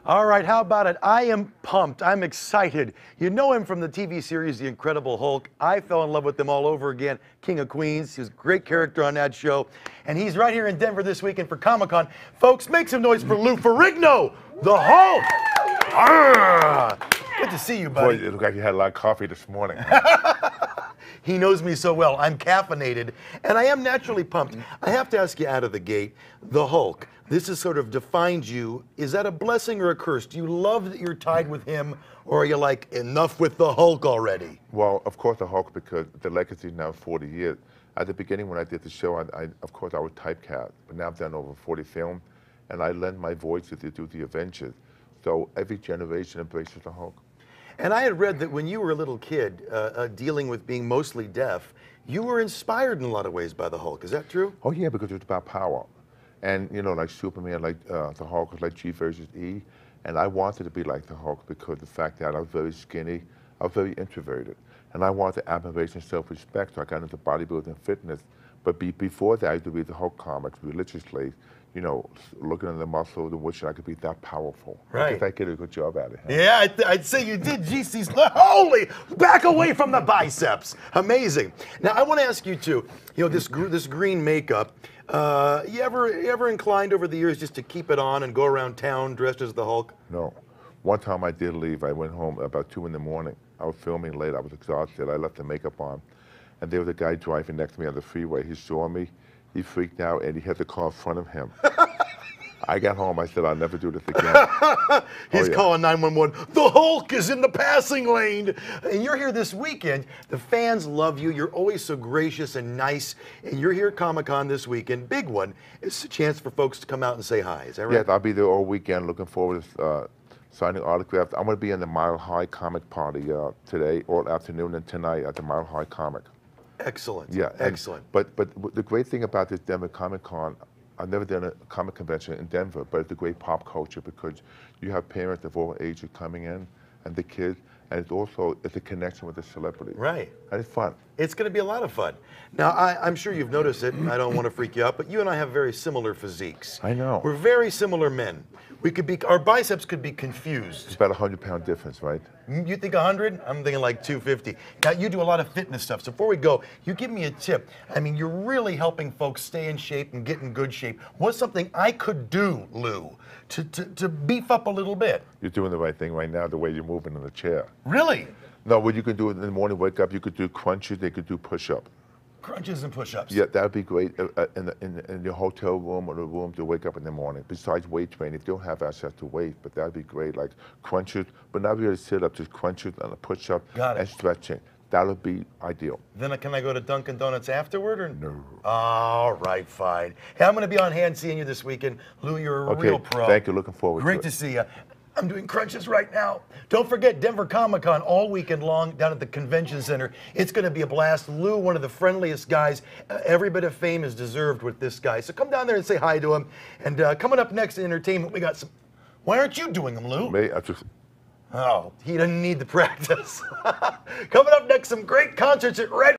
All right, how about it? I am pumped. I'm excited. You know him from the TV series The Incredible Hulk. I fell in love with him all over again. King of Queens. He was a great character on that show. And he's right here in Denver this weekend for Comic-Con. Folks, make some noise for Lou Ferrigno, the Hulk. Good to see you, buddy. Boy, it looked like you had a lot of coffee this morning. He knows me so well. I'm caffeinated, and I am naturally pumped. I have to ask you out of the gate, the Hulk. This has sort of defined you. Is that a blessing or a curse? Do you love that you're tied with him, or are you like, enough with the Hulk already? Well, of course, the Hulk, because the legacy is now 40 years. At the beginning, when I did the show, of course, I was typecast, but now I've done over 40 films, and I lend my voice to do the Avengers. So every generation embraces the Hulk. And I had read that when you were a little kid, dealing with being mostly deaf, you were inspired in a lot of ways by the Hulk. Is that true? Oh, yeah, because it's about power. And, you know, like Superman, like the Hulk was like G versus E. And I wanted to be like the Hulk because the fact that I was very skinny, I was very introverted. And I wanted admiration and self-respect, so I got into bodybuilding and fitness. But before that, I used to read the Hulk comics religiously, you know, looking at the muscles and wishing I could be that powerful. Right. Because I did a good job at it. Huh? Yeah, I'd say you did. GC's holy, back away from the biceps. Amazing. Now I want to ask you too. You know, this green makeup. You ever inclined over the years just to keep it on and go around town dressed as the Hulk? No. One time I did leave. I went home about 2 in the morning. I was filming late. I was exhausted. I left the makeup on, and there was a guy driving next to me on the freeway. He saw me. He freaked out, and he had the car in front of him. I got home. I said, I'll never do this again. He's calling 911. The Hulk is in the passing lane. And you're here this weekend. The fans love you. You're always so gracious and nice. And you're here at Comic-Con this weekend. Big one. It's a chance for folks to come out and say hi. Is that right? Yes, I'll be there all weekend. Looking forward to signing autographs. I'm going to be in the Mile High Comic Party today, all afternoon, and tonight at the Mile High Comic. Excellent. Yeah, excellent. But the great thing about this Denver Comic Con, I've never done a comic convention in Denver, but it's a great pop culture because you have parents of all ages coming in and the kids, and it's a connection with the celebrity. Right. And it's fun. It's going to be a lot of fun. Now, I'm sure you've noticed it, and I don't want to freak you out, but you and I have very similar physiques. I know. We're very similar men. Our biceps could be confused. It's about a 100-pound difference, right? You think 100? I'm thinking like 250. Now, you do a lot of fitness stuff. So before we go, you give me a tip. I mean, you're really helping folks stay in shape and get in good shape. What's something I could do, Lou, to beef up a little bit? You're doing the right thing right now, the way you're moving in the chair. Really? No, what you can do in the morning, wake up, you could do crunches, they could do push-up. Crunches and push-ups. Yeah, that would be great in your hotel room or the room to wake up in the morning. Besides weight training, if you don't have access to weight, but that would be great, like crunches, but not really sit-ups, just crunches and a push-up and stretching. That would be ideal. Then can I go to Dunkin' Donuts afterward? Or? No. All right, fine. Hey, I'm going to be on hand seeing you this weekend. Lou, you're a real pro. Thank you. Looking forward to it. Great to see you. I'm doing crunches right now. Don't forget Denver Comic-Con all weekend long down at the Convention Center. It's going to be a blast. Lou, one of the friendliest guys. Every bit of fame is deserved with this guy. So come down there and say hi to him. And coming up next in entertainment, we got some... Why aren't you doing them, Lou? Me? Oh, he doesn't need the practice. Coming up next, some great concerts at Red